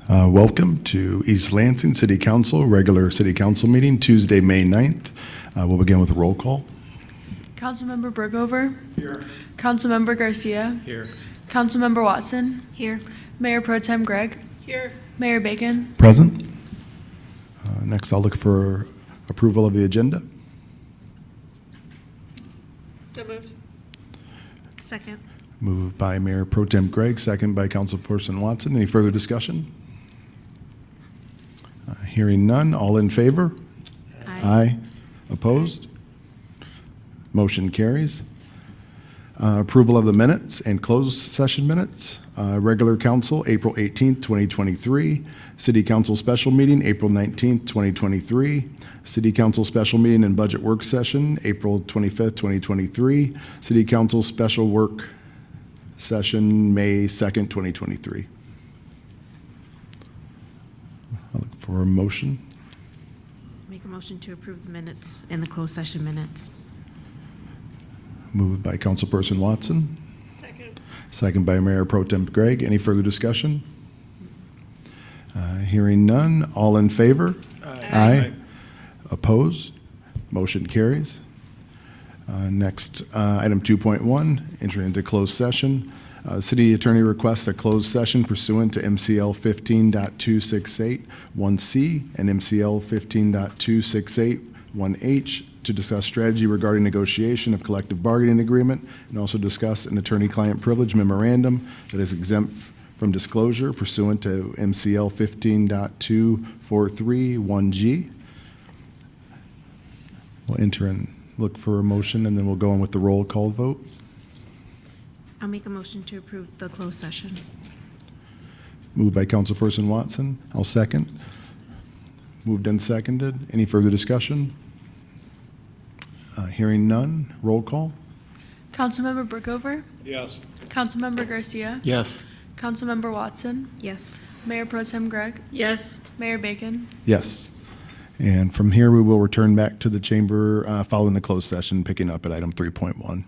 Welcome to East Lansing City Council, regular City Council meeting, Tuesday, May 9th. We'll begin with a roll call. Councilmember Bergover. Here. Councilmember Garcia. Here. Councilmember Watson. Here. Mayor Pro Tem Gregg. Here. Mayor Bacon. Present. Next, I'll look for approval of the agenda. So moved. Second. Moved by Mayor Pro Tem Gregg, second by Councilperson Watson. Any further discussion? Hearing none, all in favor? Aye. Opposed? Motion carries. Approval of the minutes and closed session minutes. Regular council, April 18th, 2023. City Council special meeting, April 19th, 2023. City Council special meeting and budget work session, April 25th, 2023. City Council special work session, May 2nd, 2023. I'll look for a motion. Make a motion to approve the minutes and the closed session minutes. Moved by Councilperson Watson. Second. Second by Mayor Pro Tem Gregg. Any further discussion? Hearing none. All in favor? Aye. Opposed? Motion carries. Next, item 2.1, entering into closed session. City Attorney requests a closed session pursuant to MCL 15.268(1)C and MCL 15.268(1)H to discuss strategy regarding negotiation of collective bargaining agreement and also discuss an attorney-client privilege memorandum that is exempt from disclosure pursuant to MCL 15.243(1)G. We'll enter and look for a motion, and then we'll go in with the roll call vote. I'll make a motion to approve the closed session. Moved by Councilperson Watson. I'll second. Moved and seconded. Any further discussion? Hearing none. Roll call. Councilmember Bergover. Yes. Councilmember Garcia. Yes. Councilmember Watson. Yes. Mayor Pro Tem Gregg. Yes. Mayor Bacon. Yes. And from here, we will return back to the chamber following the closed session, picking up at item 3.1.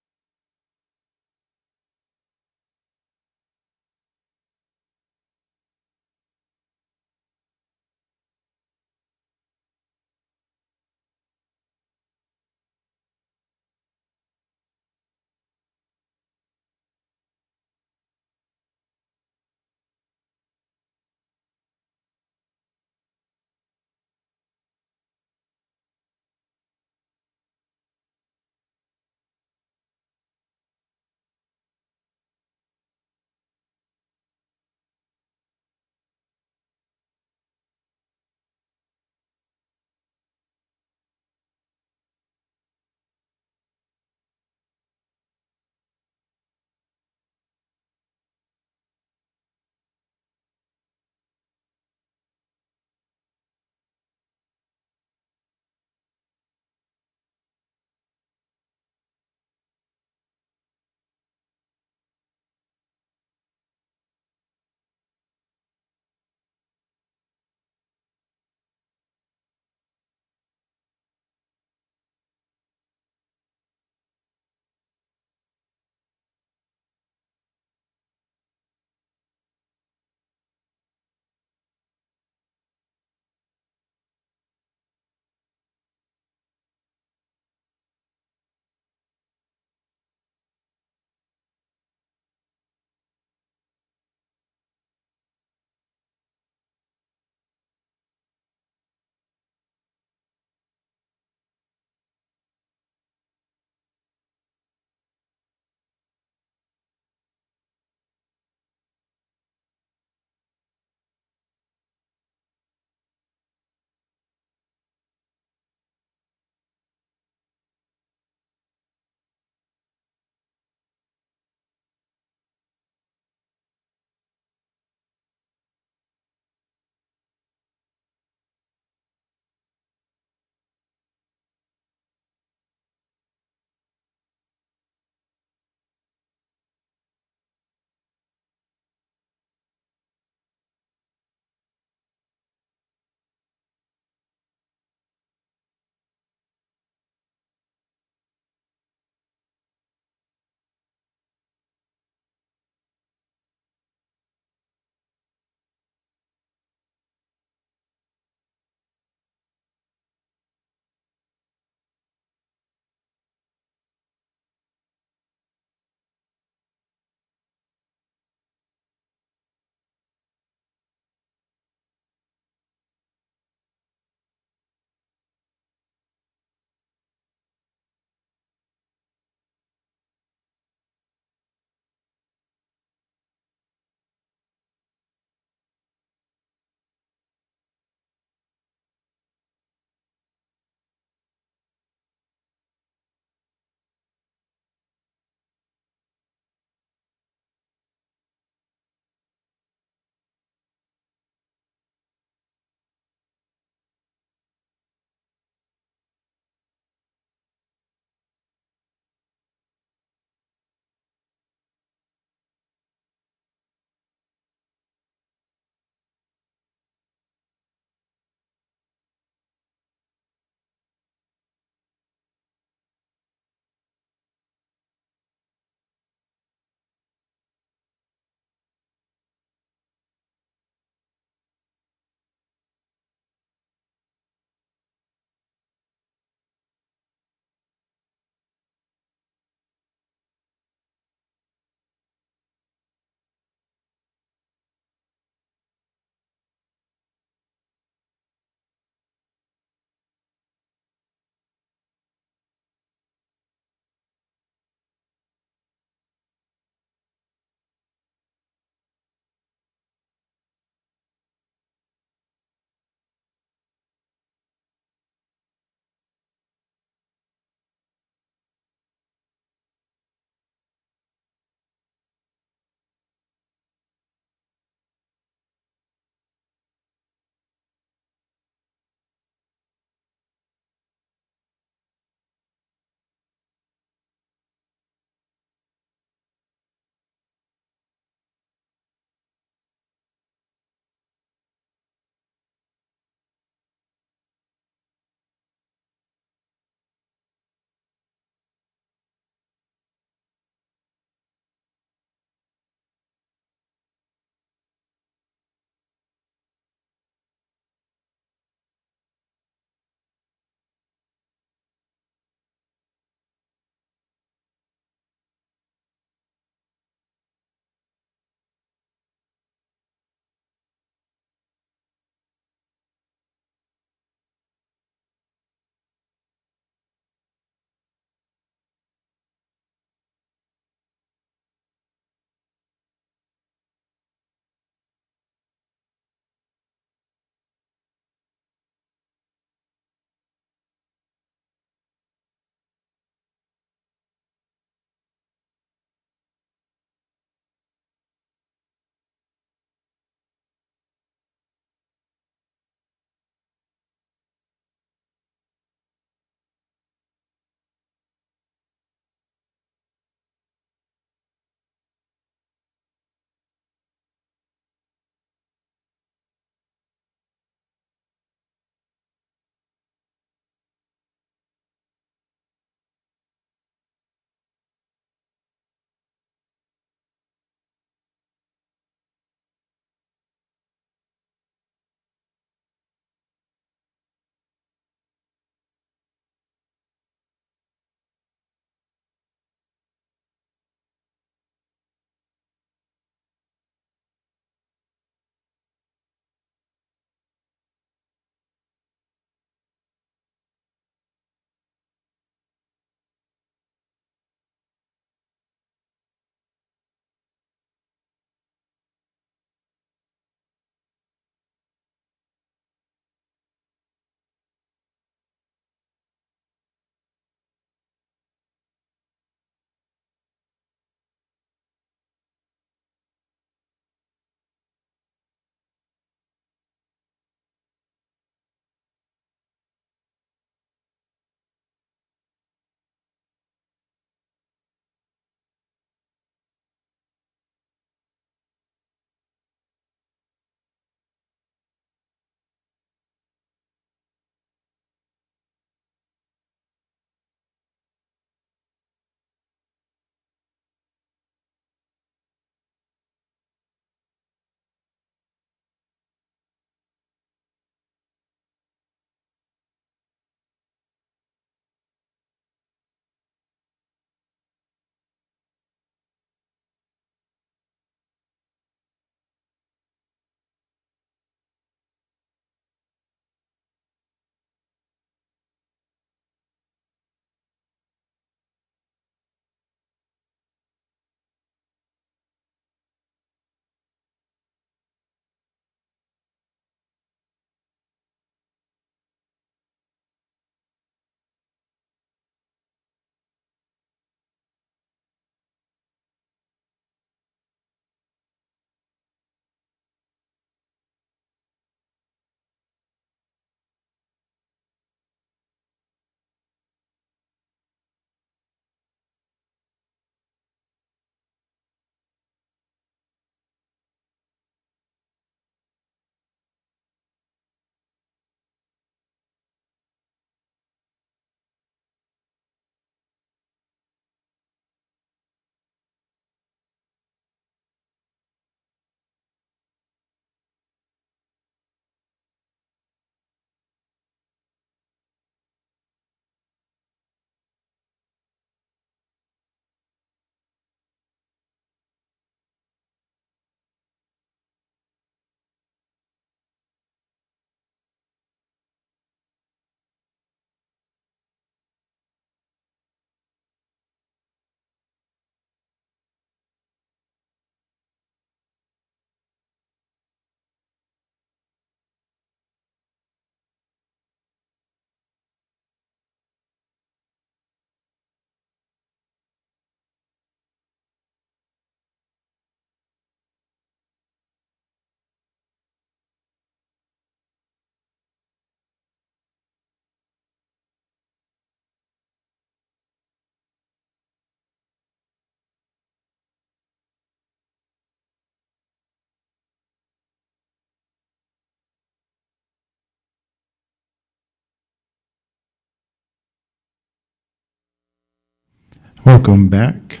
Welcome back.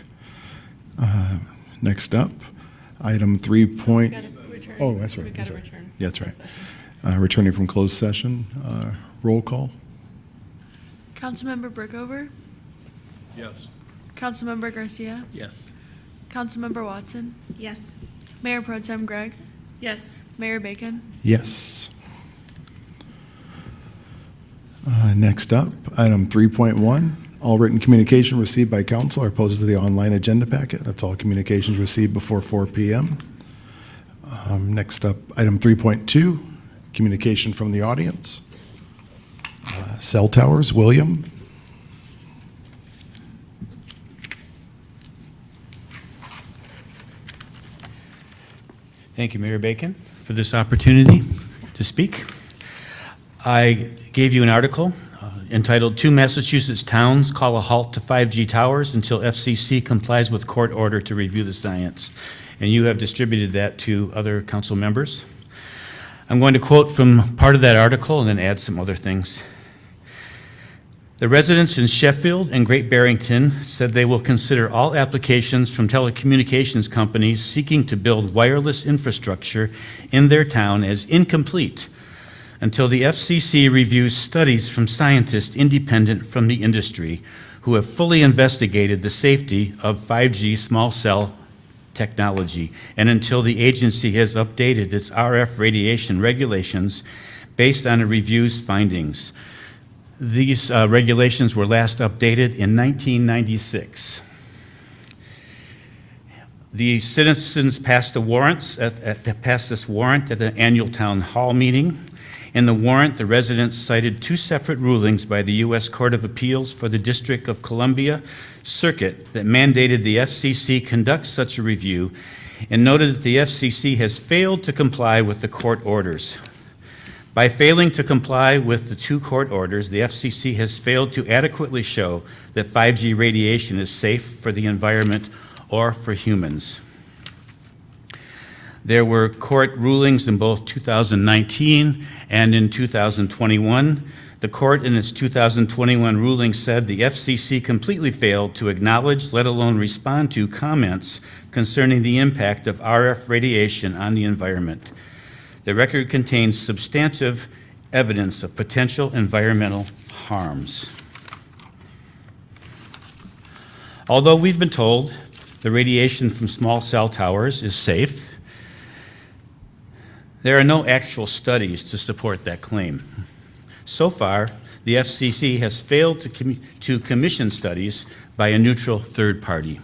Next up, item 3. Oh, that's right. I'm sorry. Yeah, that's right. Returning from closed session, roll call. Councilmember Brookover, Yes. Councilmember Garcia, Yes. Councilmember Watson, Yes. Mayor Pro Tem Gregg, Yes. Mayor Bacon. Yes. Next up, item 3.1, all written communication received by council are posted to the online agenda packet. That's all communications received before 4 p.m. Next up, item 3.2, communication from the audience. Cell towers, William. Thank you, Mayor Bacon, for this opportunity to speak. I gave you an article entitled "Two Massachusetts Towns Call a Halt to 5G Towers Until FCC Complies with Court Order to Review the Science," and you have distributed that to other council members. I'm going to quote from part of that article and then add some other things. The residents in Sheffield and Great Barrington said they will consider all applications from telecommunications companies seeking to build wireless infrastructure in their town as incomplete until the FCC reviews studies from scientists independent from the industry who have fully investigated the safety of 5G small cell technology, and until the agency has updated its RF radiation regulations based on a review's findings. These regulations were last updated in 1996. The citizens passed this warrant at the annual town hall meeting. In the warrant, the residents cited two separate rulings by the U.S. Court of Appeals for the District of Columbia Circuit that mandated the FCC conduct such a review, and noted that the FCC has failed to comply with the court orders. By failing to comply with the two court orders, the FCC has failed to adequately show that 5G radiation is safe for the environment or for humans. There were court rulings in both 2019 and in 2021. The court in its 2021 ruling said the FCC completely failed to acknowledge, let alone respond to, comments concerning the impact of RF radiation on the environment. The record contains substantive evidence of potential environmental harms. Although we've been told the radiation from small cell towers is safe, there are no actual studies to support that claim. So far, the FCC has failed to commission studies by a neutral third party.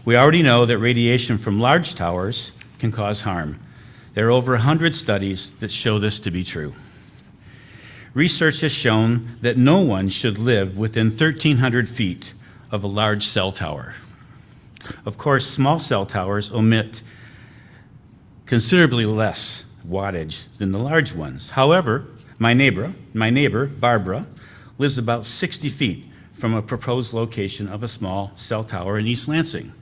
We already know that radiation from large towers can cause harm. There are over 100 studies that show this to be true. Research has shown that no one should live within 1,300 feet of a large cell tower. Of course, small cell towers emit considerably less wattage than the large ones. However, my neighbor, Barbara, lives about 60 feet from a proposed location of a small cell tower in East Lansing.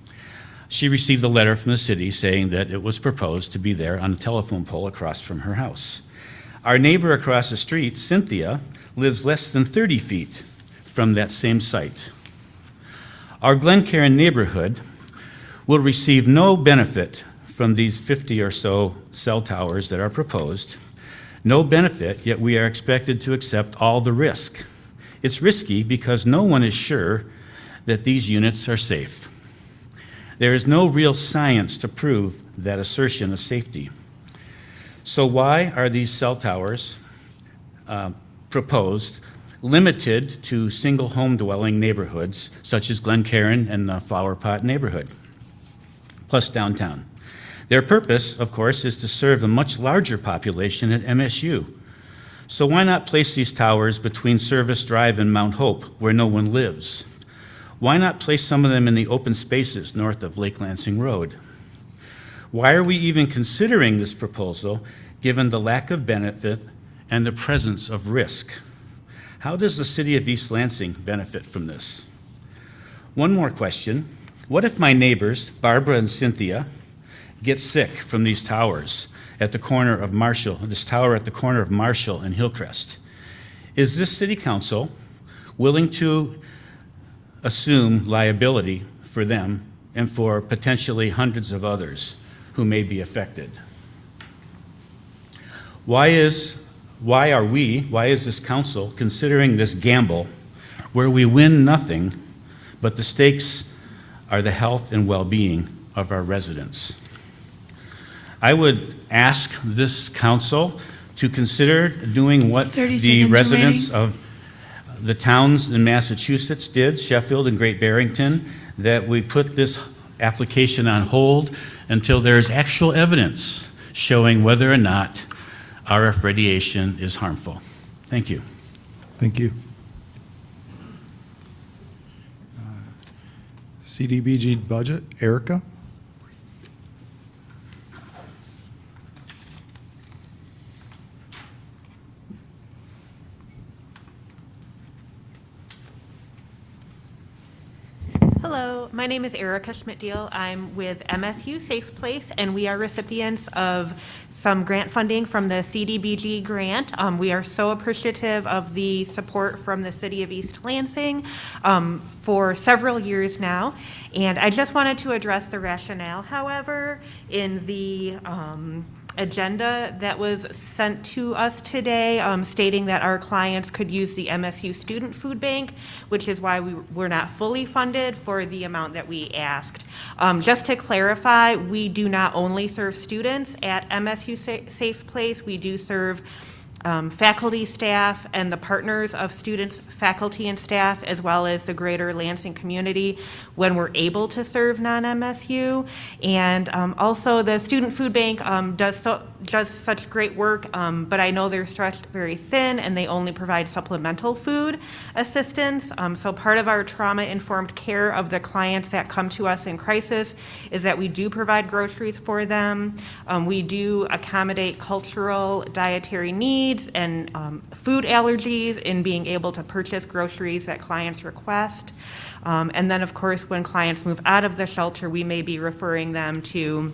She received a letter from the city saying that it was proposed to be there on a telephone pole across from her house. Our neighbor across the street, Cynthia, lives less than 30 feet from that same site. Our Glencairn neighborhood will receive no benefit from these 50 or so cell towers that are proposed. No benefit, yet we are expected to accept all the risk. It's risky because no one is sure that these units are safe. There is no real science to prove that assertion of safety. So why are these cell towers proposed limited to single home dwelling neighborhoods such as Glencairn and the Flower Pot neighborhood, plus downtown? Their purpose, of course, is to serve a much larger population at MSU. So why not place these towers between Service Drive and Mount Hope, where no one lives? Why not place some of them in the open spaces north of Lake Lansing Road? Why are we even considering this proposal, given the lack of benefit and the presence of risk? How does the city of East Lansing benefit from this? One more question. What if my neighbors, Barbara and Cynthia, get sick from these towers at the corner of Marshall, this tower at the corner of Marshall and Hillcrest? Is this city council willing to assume liability for them and for potentially hundreds of others who may be affected? Why is this council considering this gamble where we win nothing, but the stakes are the health and well-being of our residents? I would ask this council to consider doing what 30 the seconds residents remaining. of the towns in Massachusetts did, Sheffield and Great Barrington, that we put this application on hold until there is actual evidence showing whether or not RF radiation is harmful. Thank you. Thank you. CDBG budget, Erica? Hello, my name is Erica Schmidt-Deal. I'm with MSU Safe Place, and we are recipients of some grant funding from the CDBG grant. We are so appreciative of the support from the City of East Lansing for several years now. And I just wanted to address the rationale, however, in the agenda that was sent to us today, stating that our clients could use the MSU Student Food Bank, which is why we were not fully funded for the amount that we asked. Just to clarify, we do not only serve students at MSU Safe Place, we do serve faculty, staff, and the partners of students, faculty, and staff, as well as the greater Lansing community when we're able to serve non-MSU. And also the Student Food Bank does such great work, but I know they're stretched very thin and they only provide supplemental food assistance. So part of our trauma-informed care of the clients that come to us in crisis is that we do provide groceries for them. We do accommodate cultural, dietary needs and food allergies in being able to purchase groceries that clients request. And then, of course, when clients move out of the shelter, we may be referring them to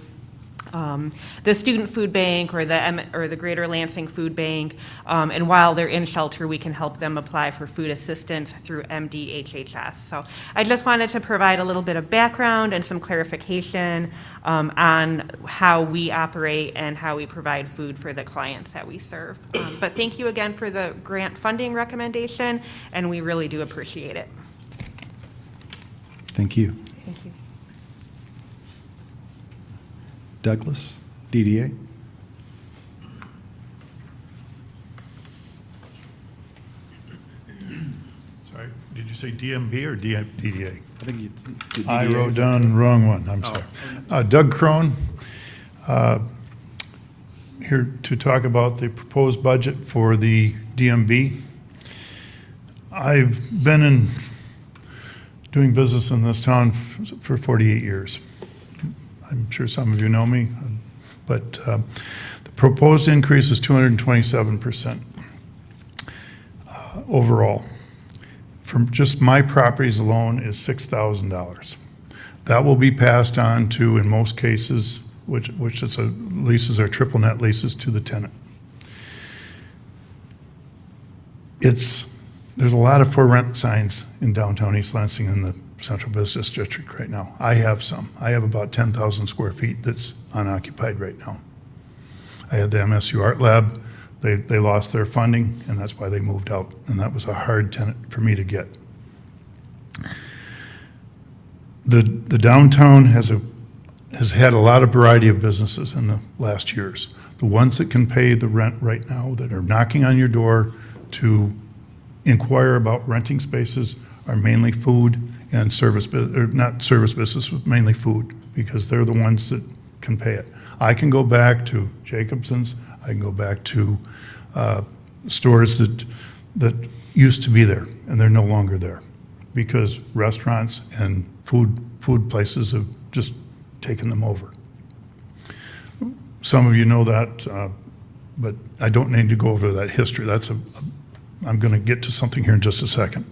the Student Food Bank or the Greater Lansing Food Bank. And while they're in shelter, we can help them apply for food assistance through MDHHS. So I just wanted to provide a little bit of background and some clarification on how we operate and how we provide food for the clients that we serve. But thank you again for the grant funding recommendation, and we really do appreciate it. Thank you. Thank you. Douglas, DDA? Sorry, did you say DMB or DDA? I think you. I wrote down the wrong one, I'm sorry. Doug Crone, here to talk about the proposed budget for the DMB. I've been doing business in this town for 48 years. I'm sure some of you know me, but the proposed increase is 227% overall. From just my properties alone is $6,000. That will be passed on to, in most cases, which is leases are triple net leases, to the tenant. There's a lot of for rent signs in downtown East Lansing in the Central Business District right now. I have some. I have about 10,000 square feet that's unoccupied right now. I had the MSU Art Lab. They lost their funding, and that's why they moved out, and that was a hard tenant for me to get. The downtown has had a lot of variety of businesses in the last years. The ones that can pay the rent right now, that are knocking on your door to inquire about renting spaces, are mainly food and service, or not service business, but mainly food, because they're the ones that can pay it. I can go back to Jacobson's, I can go back to stores that used to be there, and they're no longer there, because restaurants and food places have just taken them over. Some of you know that, but I don't need to go over that history. I'm going to get to something here in just a second.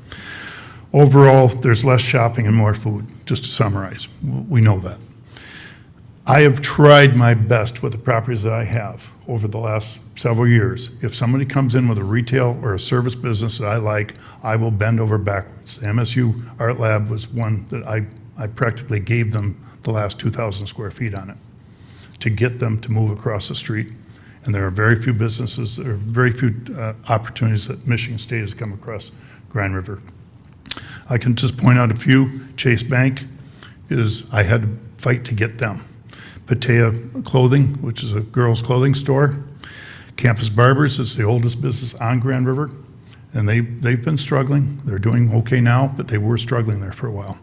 Overall, there's less shopping and more food, just to summarize. We know that. I have tried my best with the properties that I have over the last several years. If somebody comes in with a retail or a service business that I like, I will bend over backwards. The MSU Art Lab was one that I practically gave them the last 2,000 square feet on it to get them to move across the street. And there are very few businesses, or very few opportunities that Michigan State has come across Grand River. I can just point out a few. Chase Bank I had to fight to get them. Patea Clothing, which is a girls' clothing store. Campus Barbers is the oldest business on Grand River, and they've been struggling. They're doing okay now, but they were struggling there for a while.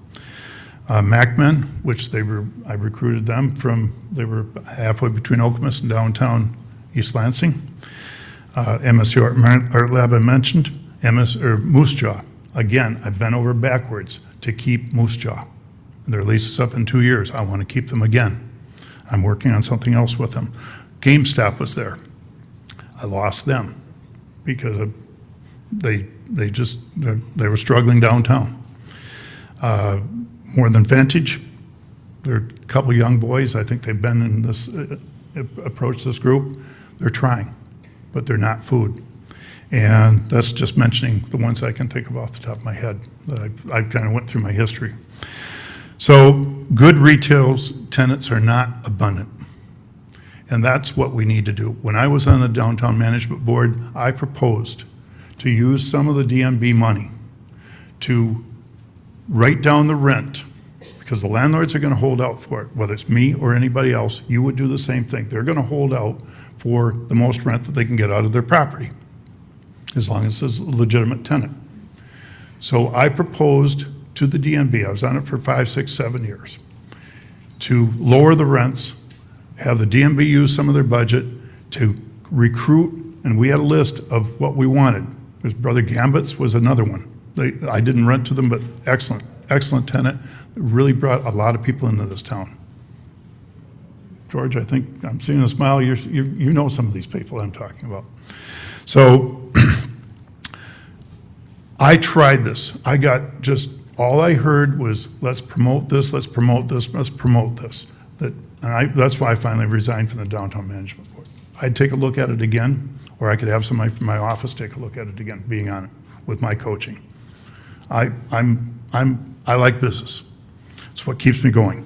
MacMen, which I recruited them from, they were halfway between Okemos and downtown East Lansing. MSU Art Lab I mentioned. Moose Jaw. Again, I've bent over backwards to keep Moose Jaw. Their lease is up in 2 years. I want to keep them again. I'm working on something else with them. GameStop was there. I lost them because they were struggling downtown. More Than Vantage, they're a couple young boys. I think they've been in this, approached this group. They're trying, but they're not food. And that's just mentioning the ones I can think of off the top of my head that I kind of went through my history. So good retail tenants are not abundant. And that's what we need to do. When I was on the Downtown Management Board, I proposed to use some of the DMB money to write down the rent, because the landlords are going to hold out for it. Whether it's me or anybody else, you would do the same thing. They're going to hold out for the most rent that they can get out of their property, as long as it's a legitimate tenant. So I proposed to the DMB, I was on it for 5, 6, 7 years, to lower the rents, have the DMB use some of their budget to recruit, and we had a list of what we wanted. His brother Gambit's was another one. I didn't rent to them, but excellent tenant. Really brought a lot of people into this town. George, I think I'm seeing a smile. You know some of these people I'm talking about. So I tried this. I got all I heard was, let's promote this, let's promote this, let's promote this. That's why I finally resigned from the Downtown Management Board. I'd take a look at it again, or I could have somebody from my office take a look at it again, being on it with my coaching. I like business. It's what keeps me going.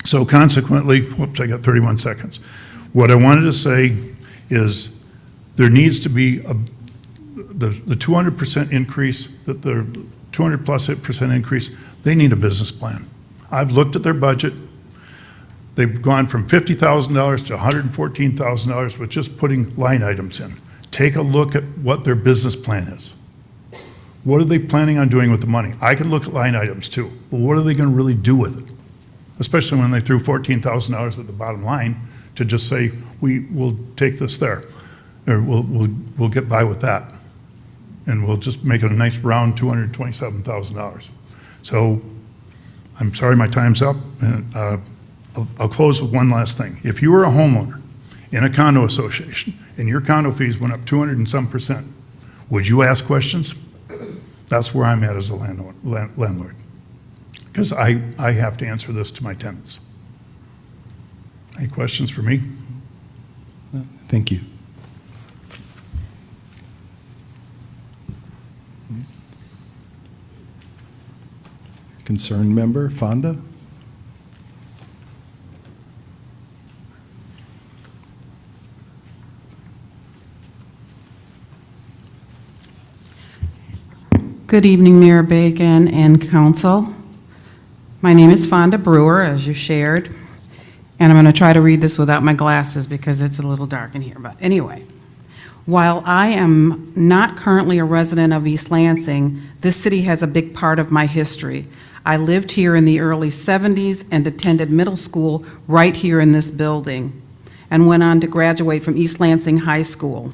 So consequently, whoops, I got 31 seconds. What I wanted to say is there needs to be the 200% increase, that the 200+% increase, they need a business plan. I've looked at their budget. They've gone from $50,000 to $114,000 with just putting line items in. Take a look at what their business plan is. What are they planning on doing with the money? I can look at line items too, but what are they going to really do with it? Especially when they threw $14,000 at the bottom line to just say, we'll take this there, or we'll get by with that. And we'll just make it a nice round $227,000. So I'm sorry my time's up, and I'll close with one last thing. If you were a homeowner in a condo association and your condo fees went up 200 and some %, would you ask questions? That's where I'm at as a landlord. Because I have to answer this to my tenants. Any questions for me? Thank you. Concerned member, Fonda? Good evening, Mayor Bacon and Council. My name is Fonda Brewer, as you shared, and I'm going to try to read this without my glasses because it's a little dark in here. But anyway, while I am not currently a resident of East Lansing, this city has a big part of my history. I lived here in the early 70s and attended middle school right here in this building, and went on to graduate from East Lansing High School.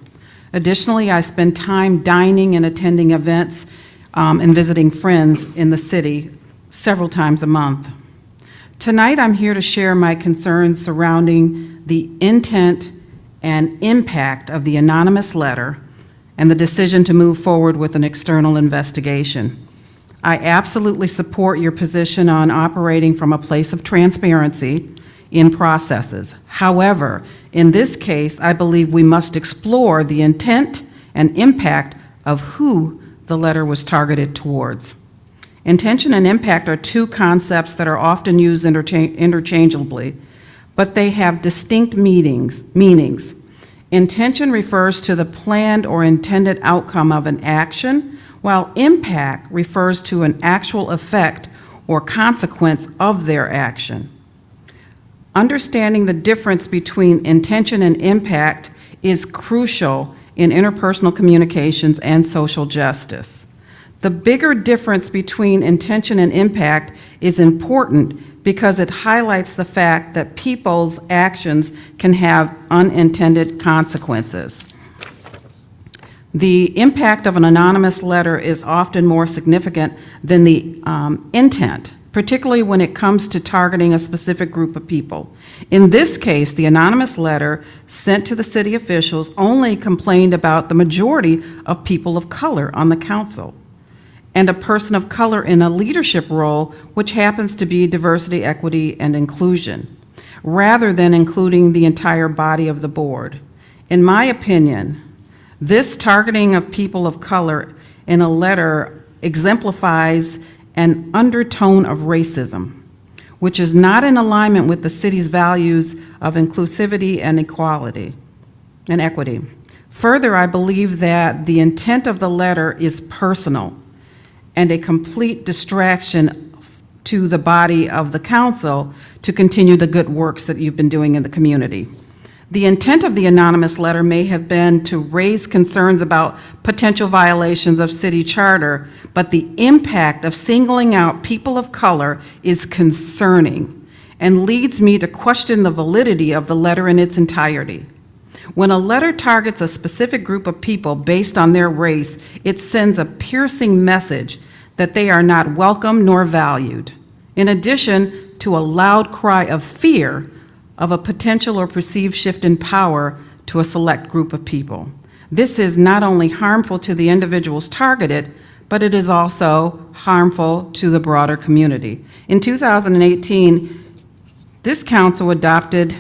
Additionally, I spend time dining and attending events and visiting friends in the city several times a month. Tonight, I'm here to share my concerns surrounding the intent and impact of the anonymous letter and the decision to move forward with an external investigation. I absolutely support your position on operating from a place of transparency in processes. However, in this case, I believe we must explore the intent and impact of who the letter was targeted towards. Intention and impact are two concepts that are often used interchangeably, but they have distinct meanings. Intention refers to the planned or intended outcome of an action, while impact refers to an actual effect or consequence of their action. Understanding the difference between intention and impact is crucial in interpersonal communications and social justice. The bigger difference between intention and impact is important because it highlights the fact that people's actions can have unintended consequences. The impact of an anonymous letter is often more significant than the intent, particularly when it comes to targeting a specific group of people. In this case, the anonymous letter sent to the city officials only complained about the majority of people of color on the council and a person of color in a leadership role, which happens to be diversity, equity, and inclusion, rather than including the entire body of the board. In my opinion, this targeting of people of color in a letter exemplifies an undertone of racism, which is not in alignment with the city's values of inclusivity and equality and equity. Further, I believe that the intent of the letter is personal and a complete distraction to the body of the council to continue the good works that you've been doing in the community. The intent of the anonymous letter may have been to raise concerns about potential violations of city charter, but the impact of singling out people of color is concerning and leads me to question the validity of the letter in its entirety. When a letter targets a specific group of people based on their race, it sends a piercing message that they are not welcome nor valued, in addition to a loud cry of fear of a potential or perceived shift in power to a select group of people. This is not only harmful to the individuals targeted, but it is also harmful to the broader community. In 2018, this council adopted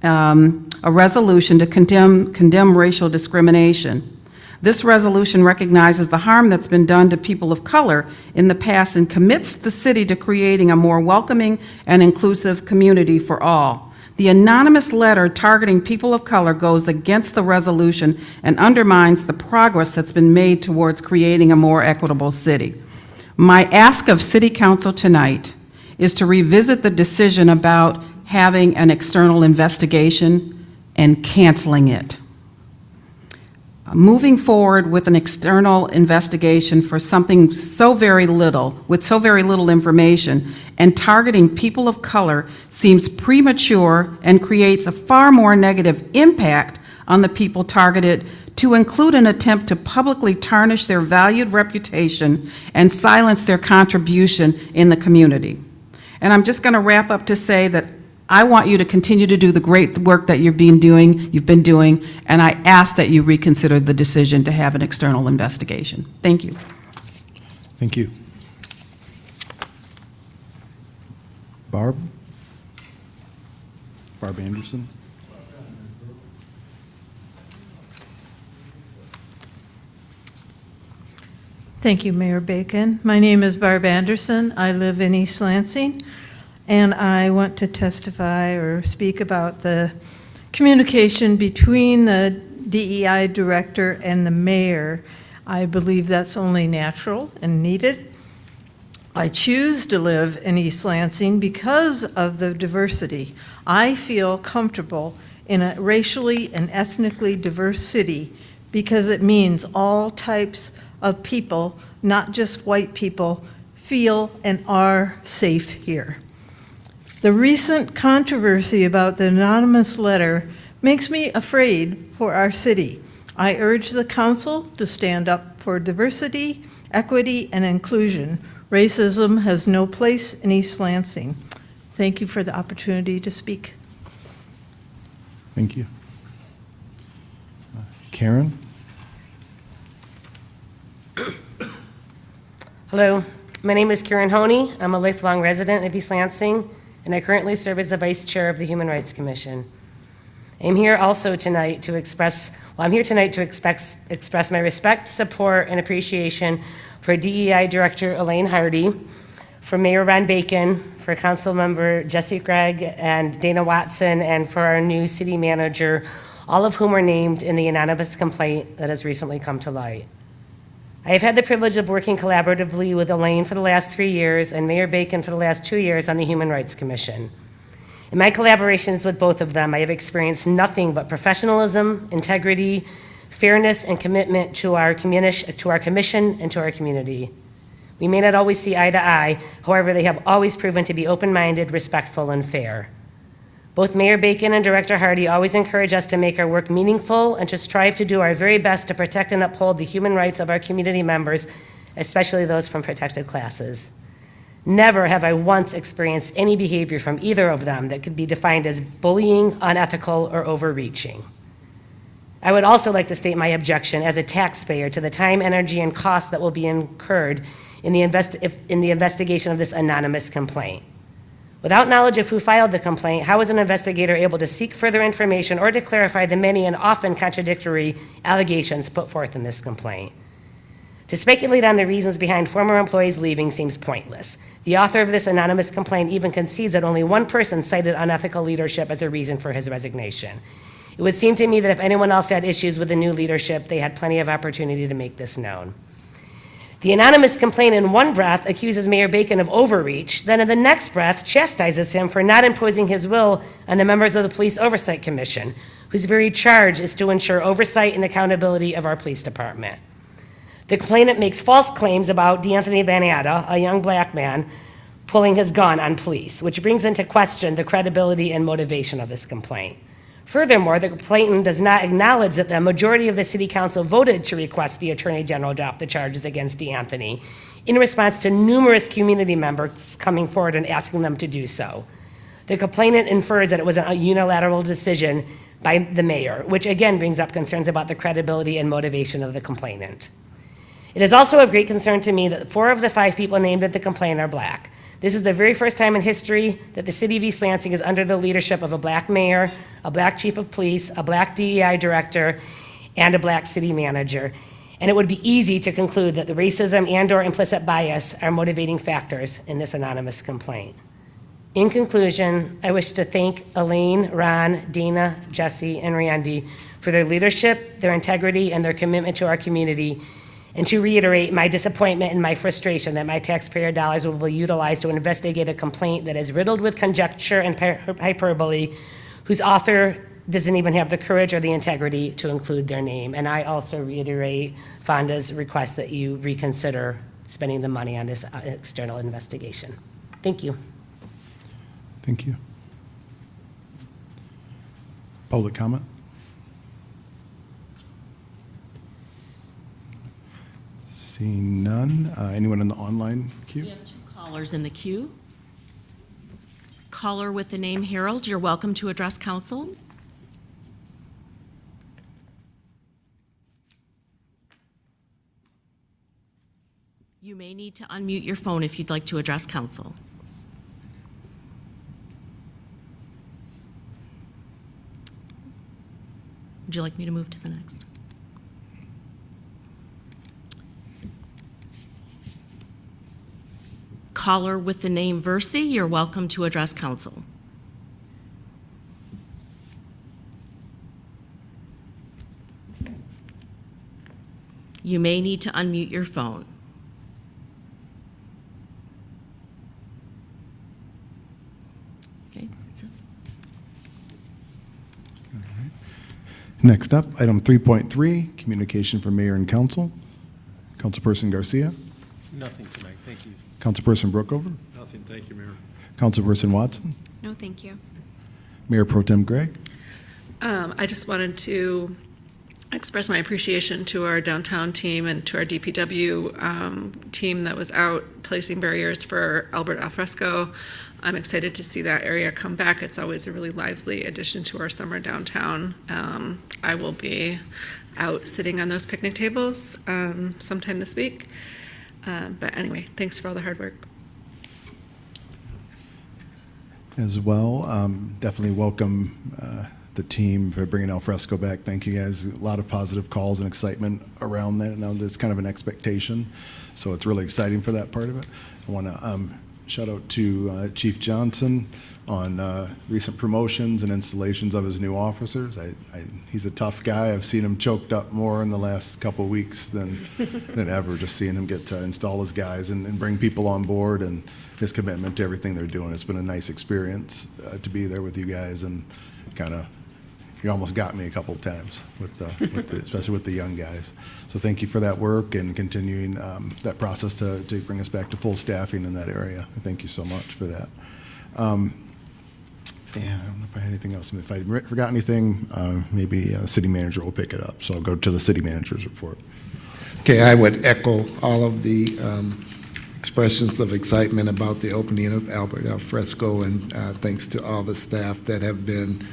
a resolution to condemn racial discrimination. This resolution recognizes the harm that's been done to people of color in the past and commits the city to creating a more welcoming and inclusive community for all. The anonymous letter targeting people of color goes against the resolution and undermines the progress that's been made towards creating a more equitable city. My ask of City Council tonight is to revisit the decision about having an external investigation and canceling it. Moving forward with an external investigation for something so very little, with so very little information, and targeting people of color seems premature and creates a far more negative impact on the people targeted, to include an attempt to publicly tarnish their valued reputation and silence their contribution in the community. And I'm just going to wrap up to say that I want you to continue to do the great work that you've been doing, and I ask that you reconsider the decision to have an external investigation. Thank you. Thank you. Barb Anderson? Thank you, Mayor Bacon. My name is Barb Anderson. I live in East Lansing, and I want to testify or speak about the communication between the DEI director and the mayor. I believe that's only natural and needed. I choose to live in East Lansing because of the diversity. I feel comfortable in a racially and ethnically diverse city because it means all types of people, not just white people, feel and are safe here. The recent controversy about the anonymous letter makes me afraid for our city. I urge the council to stand up for diversity, equity, and inclusion. Racism has no place in East Lansing. Thank you for the opportunity to speak. Thank you. Karen? Hello, My name is Karen Honey. I'm a lifelong resident of East Lansing, and I currently serve as the Vice Chair of the Human Rights Commission. I'm here also tonight to express my respect, support, and appreciation for DEI Director Elaine Hardy, for Mayor Ron Bacon, for Councilmember Jesse Gregg and Dana Watson, and for our new city manager, all of whom were named in the anonymous complaint that has recently come to light. I have had the privilege of working collaboratively with Elaine for the last 3 years and Mayor Bacon for the last 2 years on the Human Rights Commission. In my collaborations with both of them, I have experienced nothing but professionalism, integrity, fairness, and commitment to our commission and to our community. We may not always see eye to eye, however, they have always proven to be open-minded, respectful, and fair. Both Mayor Bacon and Director Hardy always encourage us to make our work meaningful and to strive to do our very best to protect and uphold the human rights of our community members, especially those from protected classes. Never have I once experienced any behavior from either of them that could be defined as bullying, unethical, or overreaching. I would also like to state my objection as a taxpayer to the time, energy, and cost that will be incurred in the investigation of this anonymous complaint. Without knowledge of who filed the complaint, how is an investigator able to seek further information or to clarify the many and often contradictory allegations put forth in this complaint? To speculate on the reasons behind former employees leaving seems pointless. The author of this anonymous complaint even concedes that only one person cited unethical leadership as a reason for his resignation. It would seem to me that if anyone else had issues with the new leadership, they had plenty of opportunity to make this known. The anonymous complaint in one breath accuses Mayor Bacon of overreach, then in the next breath chastises him for not imposing his will on the members of the Police Oversight Commission, whose very charge is to ensure oversight and accountability of our police department. The complainant makes false claims about DeAnthony Vaniata, a young black man, pulling his gun on police, which brings into question the credibility and motivation of this complaint. Furthermore, the complainant does not acknowledge that the majority of the City Council voted to request the Attorney General drop the charges against DeAnthony in response to numerous community members coming forward and asking them to do so. The complainant infers that it was a unilateral decision by the mayor, which again brings up concerns about the credibility and motivation of the complainant. It is also of great concern to me that 4 of the 5 people named in the complaint are black. This is the very first time in history that the city of East Lansing is under the leadership of a black mayor, a black chief of police, a black DEI director, and a black city manager. And it would be easy to conclude that the racism and/or implicit bias are motivating factors in this anonymous complaint. In conclusion, I wish to thank Elaine, Ron, Dana, Jesse, and Randy for their leadership, their integrity, and their commitment to our community, and to reiterate my disappointment and my frustration that my taxpayer dollars will be utilized to investigate a complaint that is riddled with conjecture and hyperbole, whose author doesn't even have the courage or the integrity to include their name. And I also reiterate Fonda's request that you reconsider spending the money on this external investigation. Thank you. Thank you. Public comment? Seeing none. Anyone in the online queue? We have 2 callers in the queue. Caller with the name Harold, you're welcome to address council. You may need to unmute your phone if you'd like to address council. Would you like me to move to the next? Caller with the name Versi, you're welcome to address council. You may need to unmute your phone. Okay, that's it. Next up, item 3.3, communication from mayor and council. Councilperson Garcia. Nothing tonight, thank you. Councilperson Brookover. Nothing, thank you, Mayor. Councilperson Watson. No, thank you. Mayor Pro Tem Gregg. I just wanted to express my appreciation to our downtown team and to our DPW team that was out placing barriers for Albert Alfresco. I'm excited to see that area come back. It's always a really lively addition to our summer downtown. I will be out sitting on those picnic tables sometime this week. But anyway, thanks for all the hard work. As well, definitely welcome the team for bringing Al Fresco back. Thank you guys. A lot of positive calls and excitement around that. Now there's kind of an expectation, so it's really exciting for that part of it. I want to shout out to Chief Johnson on recent promotions and installations of his new officers. He's a tough guy. I've seen him choked up more in the last couple of weeks than ever, just seeing him get to install his guys and bring people on board, and his commitment to everything they're doing. It's been a nice experience to be there with you guys, and kind of, you almost got me a couple of times, especially with the young guys. So thank you for that work and continuing that process to bring us back to full staffing in that area. Thank you so much for that. Yeah, I don't know if I had anything else. If I forgot anything, maybe the city manager will pick it up. So I'll go to the city manager's report. Okay, I would echo all of the expressions of excitement about the opening of Albert Al Fresco, and thanks to all the staff that have been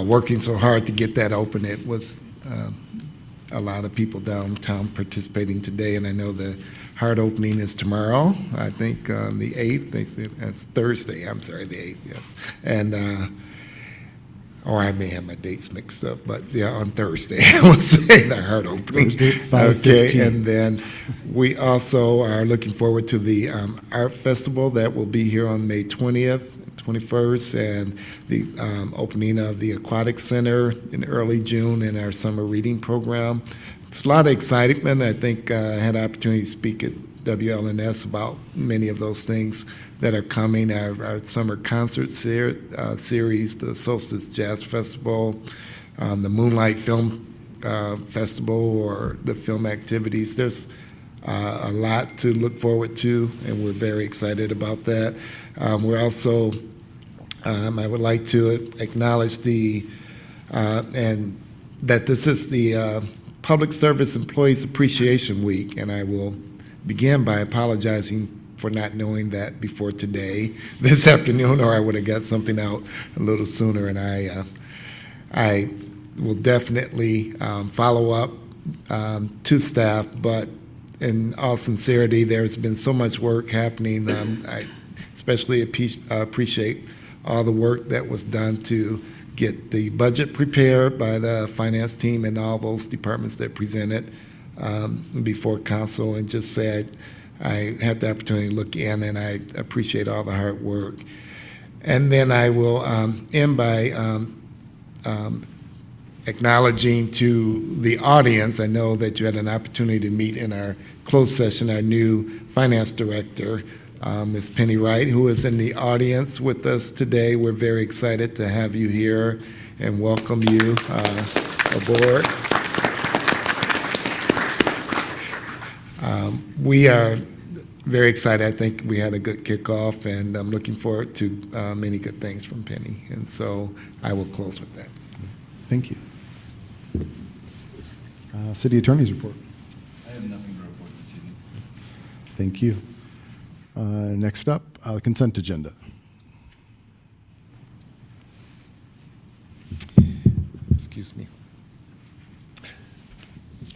working so hard to get that open. It was a lot of people downtown participating today, and I know the hard opening is tomorrow, I think on the 8th. They said that's Thursday, I'm sorry, the 8th, yes. And, or I may have my dates mixed up, but yeah, on Thursday, I will say the hard opening. Thursday, 5:15. Okay, and then we also are looking forward to the art festival that will be here on May 20th, 21st, and the opening of the Aquatic Center in early June, and our summer reading program. It's a lot of excitement. I think I had an opportunity to speak at WLNS about many of those things that are coming. Our summer concert series, the Solstice Jazz Festival, the Moonlight Film Festival, or the film activities. There's a lot to look forward to, and we're very excited about that. We're also, I would like to acknowledge and that this is the Public Service Employees Appreciation Week, and I will begin by apologizing for not knowing that before today, this afternoon, or I would have got something out a little sooner, and I will definitely follow up to staff, but in all sincerity, there's been so much work happening. I especially appreciate all the work that was done to get the budget prepared by the finance team and all those departments that presented before council, and just say I had the opportunity to look in, and I appreciate all the hard work. And then I will end by acknowledging to the audience. I know that you had an opportunity to meet in our closed session our new finance director, Ms. Penny Wright, who is in the audience with us today. We're very excited to have you here and welcome you aboard. We are very excited. I think we had a good kickoff, and I'm looking forward to many good things from Penny. And so I will close with that. Thank you. City Attorney's report. I have nothing to report this evening. Thank you. Next up, consent agenda. Excuse me.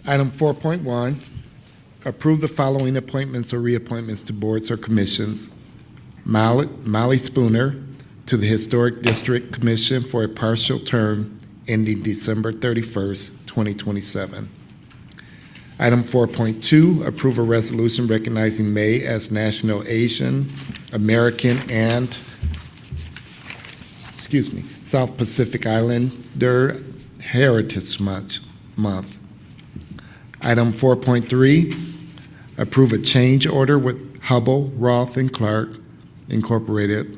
Item 4.1, approve the following appointments or reappointments to boards or commissions. Molly Spooner to the Historic District Commission for a partial term ending December 31st, 2027. Item 4.2, approve a resolution recognizing May as National Asian American and South Pacific Islander Heritage Month. Item 4.3, approve a change order with Hubble, Roth, and Clark Incorporated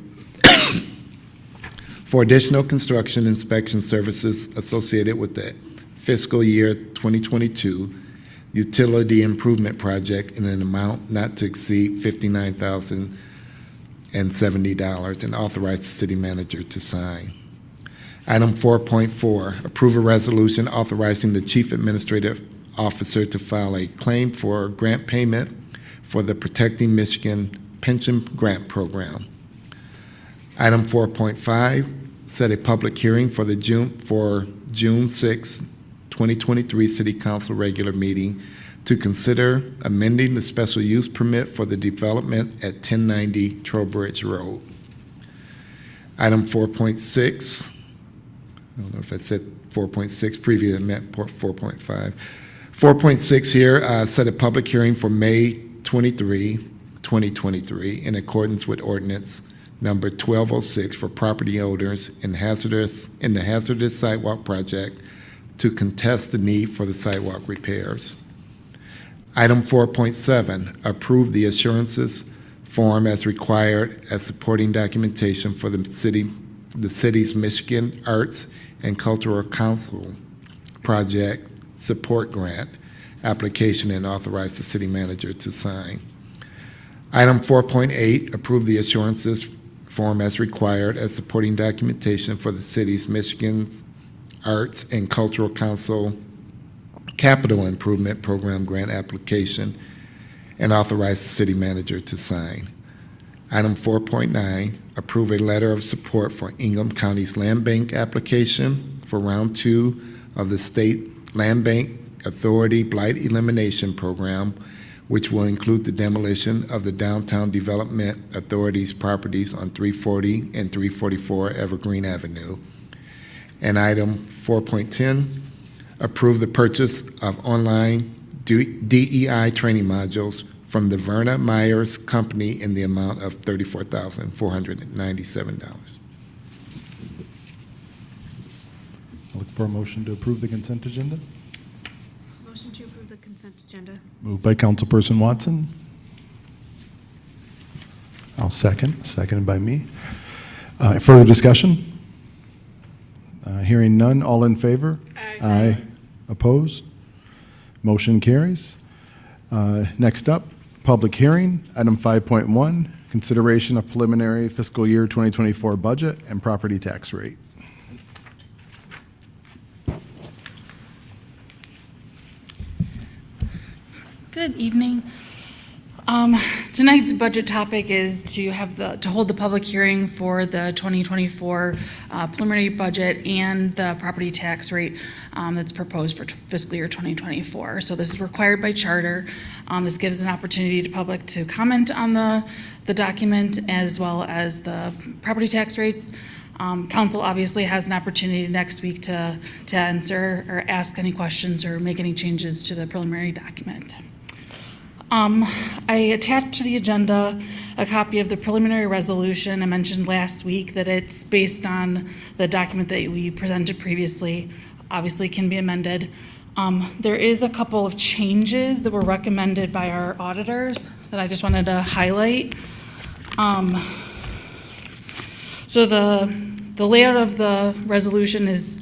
for additional construction inspection services associated with the fiscal year 2022 utility improvement project in an amount not to exceed $59,070, and authorize the city manager to sign. Item 4.4, approve a resolution authorizing the chief administrative officer to file a claim for grant payment for the Protecting Michigan Pension Grant Program. Item 4.5, set a public hearing for June 6, 2023 City Council regular meeting to consider amending the special use permit for the development at 1090 Trowbridge Road. Item 4.6, I don't know if I said 4.6, previously I meant 4.5. 4.6 here, set a public hearing for May 23, 2023, in accordance with ordinance number 1206 for property owners in the hazardous sidewalk project to contest the need for the sidewalk repairs. Item 4.7, approve the assurances form as required as supporting documentation for the city's Michigan Arts and Cultural Council project support grant application and authorize the city manager to sign. Item 4.8, approve the assurances form as required as supporting documentation for the city's Michigan Arts and Cultural Council Capital Improvement Program grant application and authorize the city manager to sign. Item 4.9, approve a letter of support for Ingham County's Land Bank application for round 2 of the State Land Bank Authority Blight Elimination Program, which will include the demolition of the Downtown Development Authority's properties on 340 and 344 Evergreen Avenue. And item 4.10, approve the purchase of online DEI training modules from the Verna Myers Company in the amount of $34,497. I'll look for a motion to approve the consent agenda. Motion to approve the consent agenda. Moved by Councilperson Watson. I'll second, seconded by me. Further discussion? Hearing none, all in favor? Aye. Opposed? Motion carries. Next up, public hearing, item 5.1, consideration of preliminary fiscal year 2024 budget and property tax rate. Good evening. Tonight's budget topic is to hold the public hearing for the 2024 preliminary budget and the property tax rate that's proposed for fiscal year 2024. So this is required by charter. This gives an opportunity to public to comment on the document as well as the property tax rates. Council obviously has an opportunity next week to answer or ask any questions or make any changes to the preliminary document. I attached to the agenda a copy of the preliminary resolution. I mentioned last week that it's based on the document that we presented previously, obviously can be amended. There is a couple of changes that were recommended by our auditors that I just wanted to highlight. So the layout of the resolution is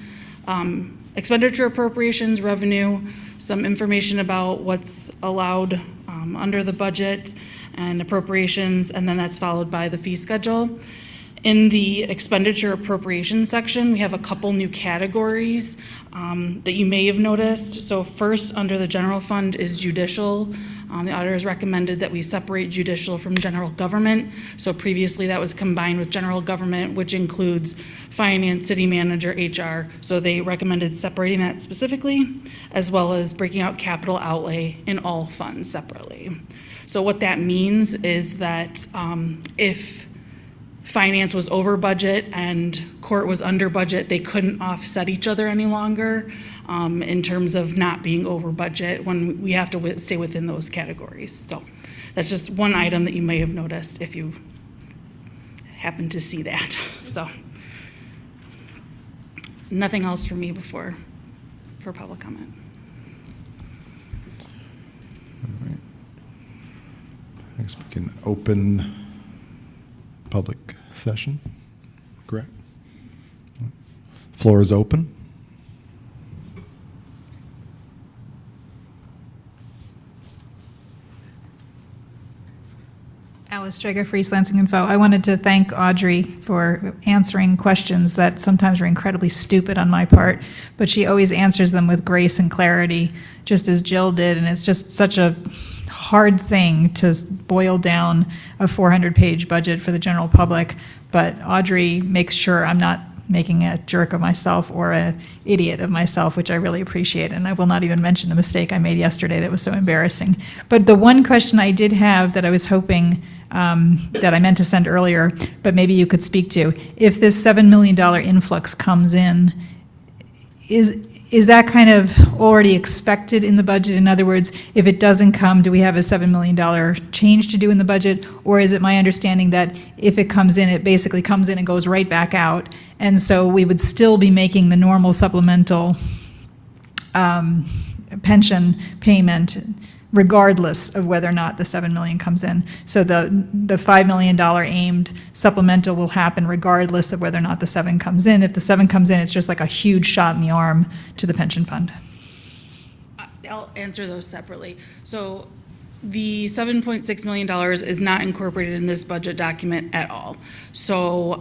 expenditure appropriations, revenue, some information about what's allowed under the budget and appropriations, and then that's followed by the fee schedule. In the expenditure appropriations section, we have a couple new categories that you may have noticed. So first, under the general fund is judicial. The auditors recommended that we separate judicial from general government. So previously that was combined with general government, which includes finance, city manager, HR. So they recommended separating that specifically, as well as breaking out capital outlay in all funds separately. So what that means is that if finance was over budget and court was under budget, they couldn't offset each other any longer in terms of not being over budget when we have to stay within those categories. So that's just one item that you may have noticed if you happen to see that. So nothing else for me for public comment. All right. I guess we can open public session, correct? Floor is open. Alice Traeger, Free Lansing Info. I wanted to thank Audrey for answering questions that sometimes are incredibly stupid on my part, but she always answers them with grace and clarity, just as Jill did, and it's just such a hard thing to boil down a 400-page budget for the general public, but Audrey makes sure I'm not making a jerk of myself or an idiot of myself, which I really appreciate. And I will not even mention the mistake I made yesterday that was so embarrassing. But the one question I did have that I was hoping that I meant to send earlier, but maybe you could speak to, if this $7 million influx comes in, is that kind of already expected in the budget? In other words, if it doesn't come, do we have a $7 million change to do in the budget? Or is it my understanding that if it comes in, it basically comes in and goes right back out? And so we would still be making the normal supplemental pension payment regardless of whether or not the $7 million comes in. So the $5 million aimed supplemental will happen regardless of whether or not the 7 comes in. If the 7 comes in, it's just like a huge shot in the arm to the pension fund. I'll answer those separately. So the $7.6 million is not incorporated in this budget document at all. So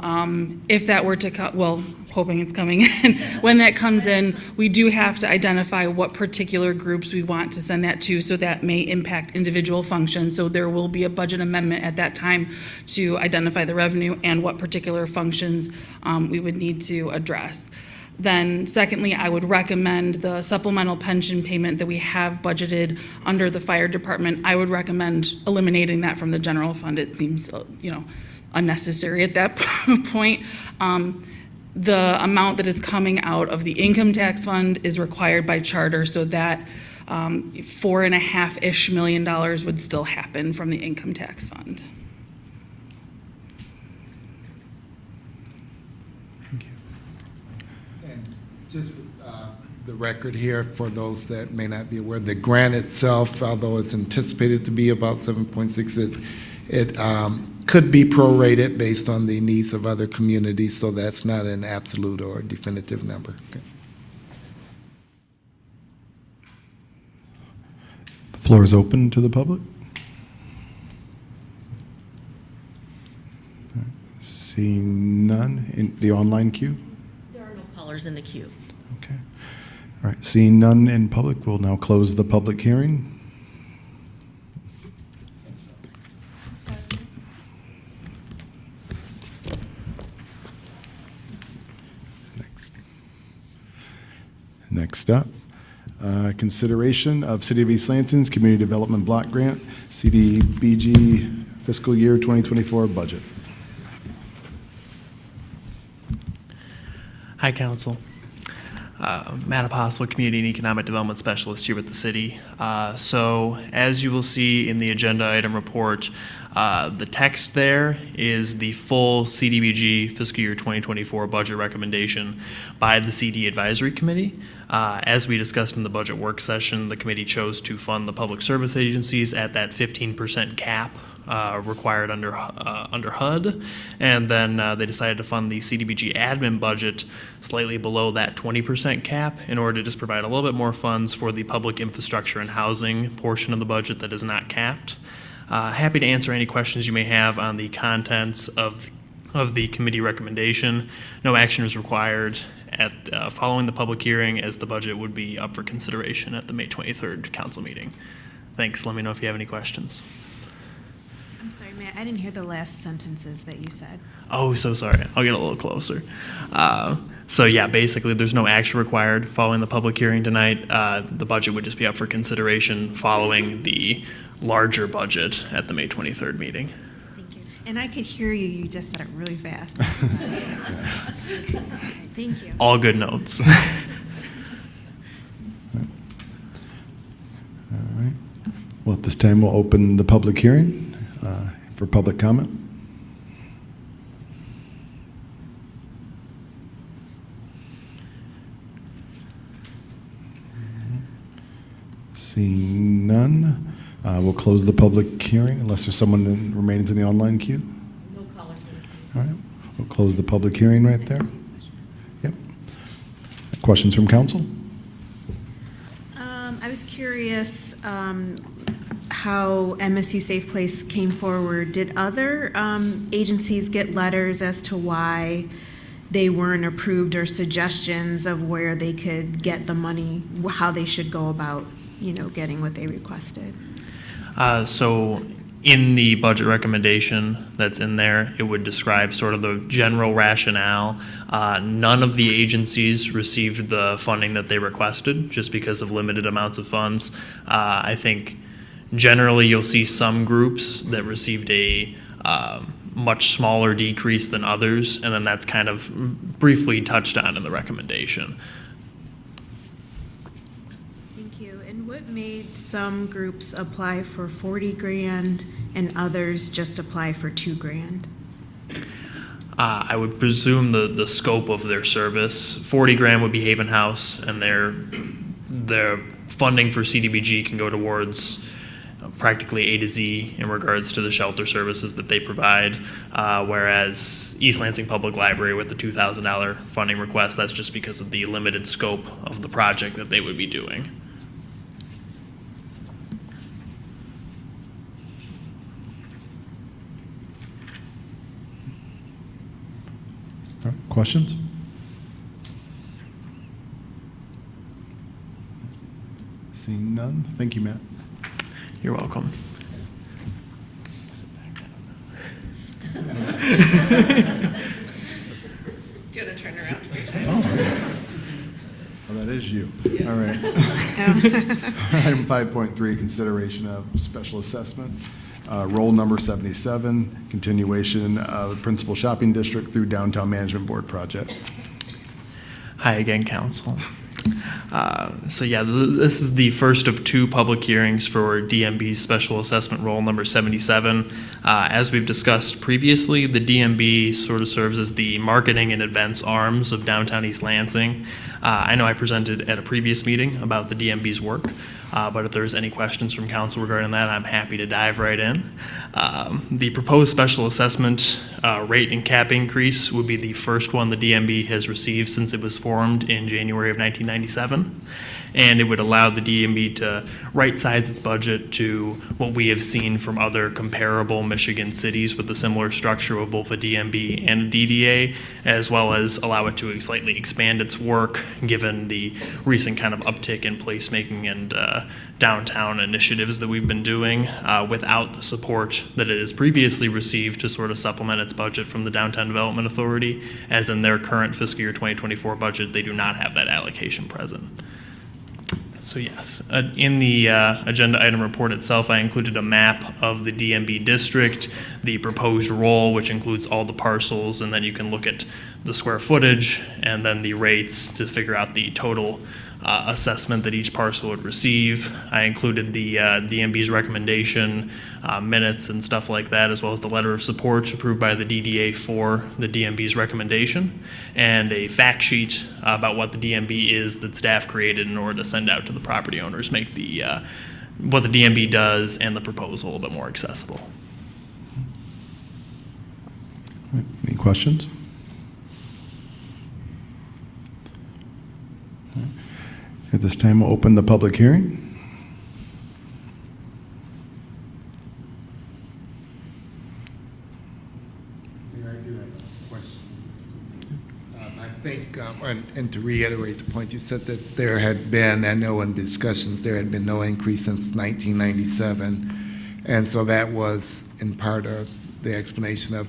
if that were to come, well, hoping it's coming in, when that comes in, we do have to identify what particular groups we want to send that to, so that may impact individual functions. So there will be a budget amendment at that time to identify the revenue and what particular functions we would need to address. Then secondly, I would recommend the supplemental pension payment that we have budgeted under the fire department. I would recommend eliminating that from the general fund. It seems, unnecessary at that point. The amount that is coming out of the income tax fund is required by charter, so that $4.5-ish million would still happen from the income tax fund. Just the record here, for those that may not be aware, the grant itself, although it's anticipated to be about 7.6, it could be prorated based on the needs of other communities, so that's not an absolute or definitive number. Okay. The floor is open to the public. Seeing none in the online queue. There are no callers in the queue. Okay. All right. Seeing none in public, we'll now close the public hearing. Next up, consideration of City of East Lansing's Community Development Block Grant, CDBG fiscal year 2024 budget. Hi, Council. Matt Apostle, Community and Economic Development Specialist here with the city. So as you will see in the agenda item report, the text there is the full CDBG fiscal year 2024 budget recommendation by the CD Advisory Committee. As we discussed in the budget work session, the committee chose to fund the public service agencies at that 15% cap required under HUD, and then they decided to fund the CDBG admin budget slightly below that 20% cap in order to just provide a little bit more funds for the public infrastructure and housing portion of the budget that is not capped. Happy to answer any questions you may have on the contents of the committee recommendation. No action is required at following the public hearing, as the budget would be up for consideration at the May 23rd council meeting. Thanks. Let me know if you have any questions. I'm sorry, Matt, I didn't hear the last sentences that you said. Oh, so sorry. I'll get a little closer. So yeah, basically there's no action required following the public hearing tonight. The budget would just be up for consideration following the larger budget at the May 23rd meeting. Thank you. And I could hear you, you just said it really fast. Okay, thank you. All good notes. All right. Well, at this time, we'll open the public hearing for public comment. Seeing none, we'll close the public hearing unless there's someone that remains in the online queue. No callers. All right, we'll close the public hearing right there. Yep. Questions from council? I was curious how MSU Safe Place came forward. Did other agencies get letters as to why they weren't approved, or suggestions of where they could get the money, how they should go about, getting what they requested? So In the budget recommendation that's in there, it would describe sort of the general rationale. None of the agencies received the funding that they requested just because of limited amounts of funds. I think generally you'll see some groups that received a much smaller decrease than others, and then that's kind of briefly touched on in the recommendation. Thank you. And what made some groups apply for 40 grand and others just apply for 2 grand? I would presume the scope of their service. 40 grand would be Haven House, and their funding for CDBG can go towards practically A to Z in regards to the shelter services that they provide, whereas East Lansing Public Library with the $2,000 funding request, that's just because of the limited scope of the project that they would be doing. All right, questions? Seeing none, thank you, Matt. You're welcome. Do you want to turn around? Well, that is you. All right. Item 5.3, consideration of special assessment. Roll number 77, continuation of Principal Shopping District through Downtown Management Board project. Hi again, Council. So yeah, this is the first of 2 public hearings for DMB's special assessment roll number 77. As we've discussed previously, the DMB sort of serves as the marketing and events arms of downtown East Lansing. I know I presented at a previous meeting about the DMB's work, but if there's any questions from council regarding that, I'm happy to dive right in. The proposed special assessment rate and cap increase would be the first one the DMB has received since it was formed in January of 1997. And it would allow the DMB to right-size its budget to what we have seen from other comparable Michigan cities with a similar structure of both a DMB and a DDA, as well as allow it to slightly expand its work given the recent kind of uptick in placemaking and downtown initiatives that we've been doing without the support that it has previously received to sort of supplement its budget from the Downtown Development Authority, as in their current fiscal year 2024 budget, they do not have that allocation present. So yes, in the agenda item report itself, I included a map of the DMB district, the proposed roll, which includes all the parcels, and then you can look at the square footage and then the rates to figure out the total assessment that each parcel would receive. I included the DMB's recommendation, minutes and stuff like that, as well as the letter of support approved by the DDA for the DMB's recommendation, and a fact sheet about what the DMB is that staff created in order to send out to the property owners, make the what the DMB does and the proposal a little bit more accessible. Any questions? At this time, we'll open the public hearing. Mayor, I do have a question. I think, and to reiterate the point, you said that there had been, I know in discussions, there had been no increase since 1997. And so that was in part of the explanation of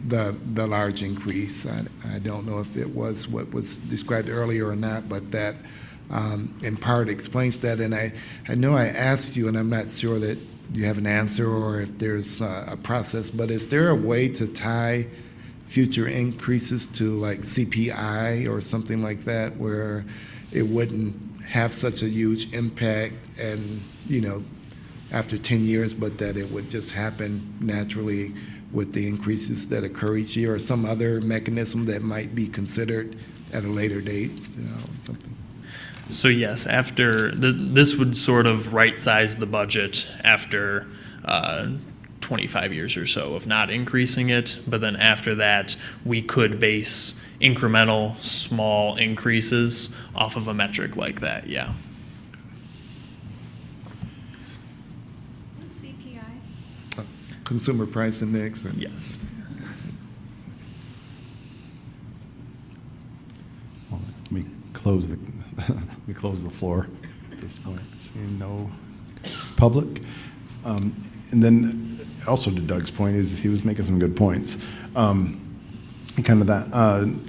the large increase. I don't know if it was what was described earlier or not, but that in part explains that. And I know I asked you, and I'm not sure that you have an answer or if there's a process, but is there a way to tie future increases to like CPI or something like that, where it wouldn't have such a huge impact and, you know, after 10 years, but that it would just happen naturally with the increases that occur each year, or some other mechanism that might be considered at a later date, you know, something? So yes, after this would sort of right-size the budget after 25 years or so of not increasing it, but then after that, we could base incremental small increases off of a metric like that, yeah. What's CPI? Consumer Price Index? Yes. Well, let me close the floor at this point. Seeing no public. And then also to Doug's point, is he was making some good points. Kind of that,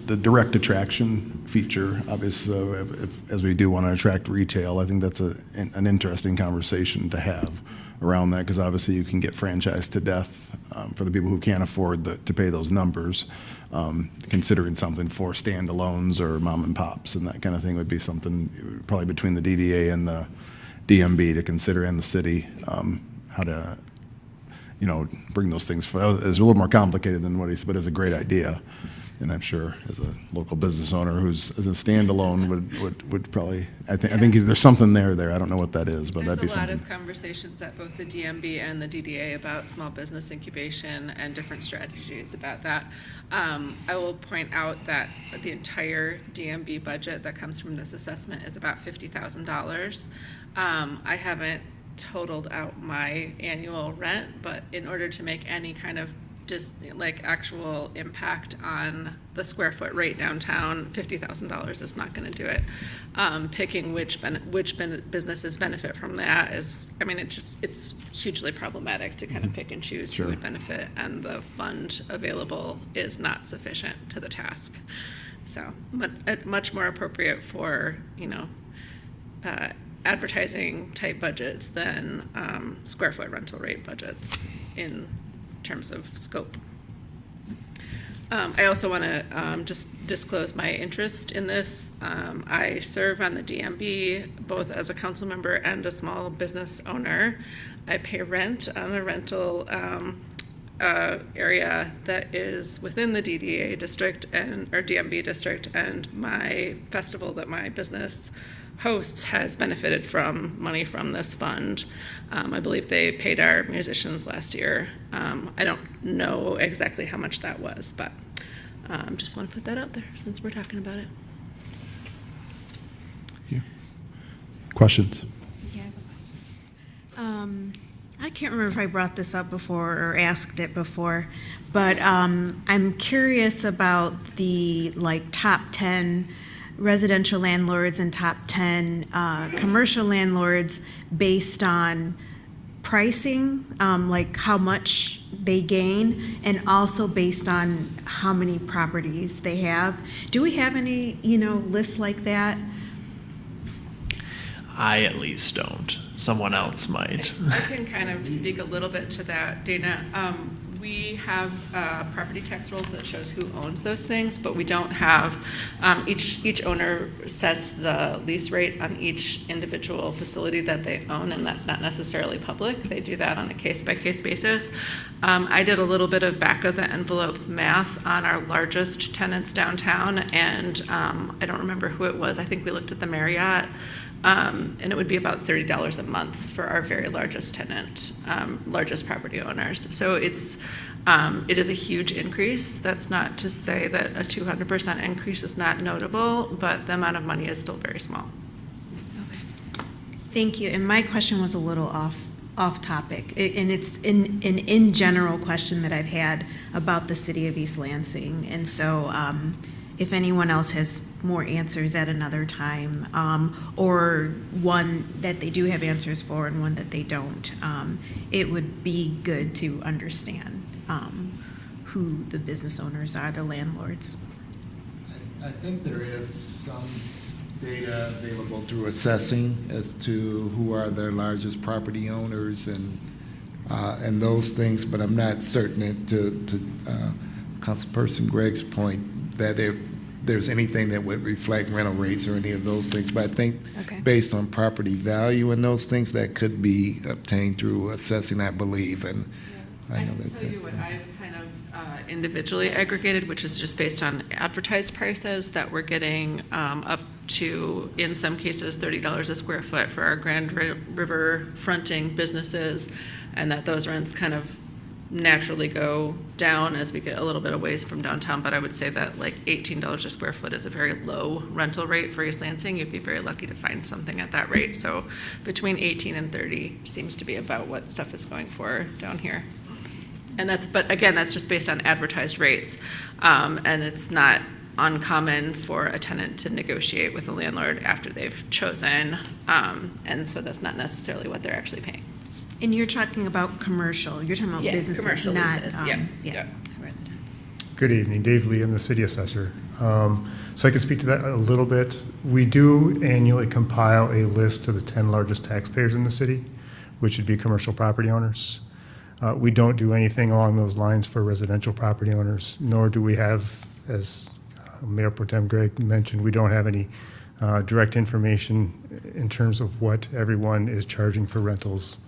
the direct attraction feature, obviously, as we do want to attract retail, I think that's an interesting conversation to have around that, because obviously you can get franchised to death for the people who can't afford to pay those numbers. Considering something for standalones or mom and pops and that kind of thing would be something probably between the DDA and the DMB to consider, and the city, how to, bring those things. It's a little more complicated than what but it's a great idea. And I'm sure as a local business owner who's as a standalone would probably, I think there's something there. I don't know what that is, but that'd be There's a lot something. of conversations at both the DMB and the DDA about small business incubation and different strategies about that. I will point out that the entire DMB budget that comes from this assessment is about $50,000. I haven't totaled out my annual rent, but in order to make any kind of just like actual impact on the square foot rate downtown, $50,000 is not going to do it. Picking which businesses benefit from that is, it's hugely problematic to kind of pick and choose who would benefit, and the fund available is not sufficient to the task. So, but much more appropriate for, advertising type budgets than square foot rental rate budgets in terms of scope. I also want to just disclose my interest in this. I serve on the DMB both as a council member and a small business owner. I pay rent on a rental area that is within the DDA district or DMB district, and my festival that my business hosts has benefited from money from this fund. I believe they paid our musicians last year. I don't know exactly how much that was, but just want to put that out there since we're talking about it. Questions? Yeah, I have a question. I can't remember if I brought this up before or asked it before, but I'm curious about the top 10 residential landlords and top 10 commercial landlords based on pricing, like how much they gain, and also based on how many properties they have. Do we have any, lists like that? I at least don't. Someone else might. I can kind of speak a little bit to that, Dana. We have property tax rolls that shows who owns those things, but we don't have, each owner sets the lease rate on each individual facility that they own, and that's not necessarily public. They do that on a case-by-case basis. I did a little bit of back-of-the-envelope math on our largest tenants downtown, and I don't remember who it was. I think we looked at the Marriott. And it would be about $30 a month for our very largest tenant, largest property owners. So it is a huge increase. That's not to say that a 200% increase is not notable, but the amount of money is still very small. Okay. Thank you. And my question was a little off topic, and it's an in general question that I've had about the city of East Lansing. And so if anyone else has more answers at another time, or one that they do have answers for and one that they don't, it would be good to understand who the business owners are, the landlords. I think there is some data available through assessing as to who are their largest property owners and those things, but I'm not certain to Councilperson Gregg's point that if there's anything that would reflect rental rates or any of those things. But I think based on property value and those things, that could be obtained through assessing, I believe. And I know can tell you what I've kind of individually aggregated, which is just based on advertised prices that we're getting up to, in some cases, $30 a square foot for our Grand River fronting businesses, and that those rents kind of naturally go down as we get a little bit away from downtown. But I would say that like $18 a square foot is a very low rental rate for East Lansing. You'd be very lucky to find something at that rate. So between 18 and 30 seems to be about what stuff is going for down here. And but again, that's just based on advertised rates. And it's not uncommon for a tenant to negotiate with a landlord after they've chosen. And so that's not necessarily what they're actually paying. And you're talking about commercial, you're talking about Yeah, businesses, commercial not, leases, yeah. residents. Good evening, Dave Lee, I'm the city assessor. So I can speak to that a little bit. We do annually compile a list of the 10 largest taxpayers in the city, which would be commercial property owners. We don't do anything along those lines for residential property owners, nor do we have, as Mayor Pro Tem Gregg mentioned, we don't have any direct information in terms of what everyone is charging for rentals.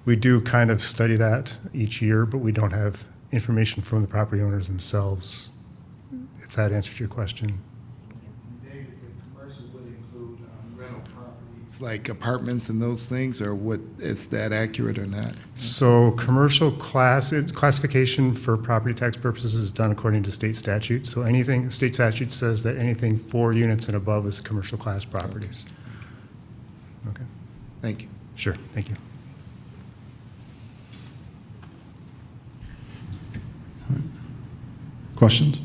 We do kind of study that each year, but we don't have information from the property owners themselves, if that answers your question. David, the commercial would include rental properties, like apartments and those things, or what, is that accurate or not? So commercial classification for property tax purposes is done according to state statute. So anything, state statute says that anything 4 units and above is commercial class properties. Okay. Thank you. Sure, thank you. Questions?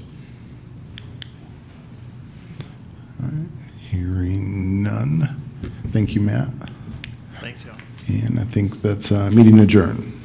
All right, hearing none. Thank you, Matt. Thanks, y'all. And I think that's meeting adjourned.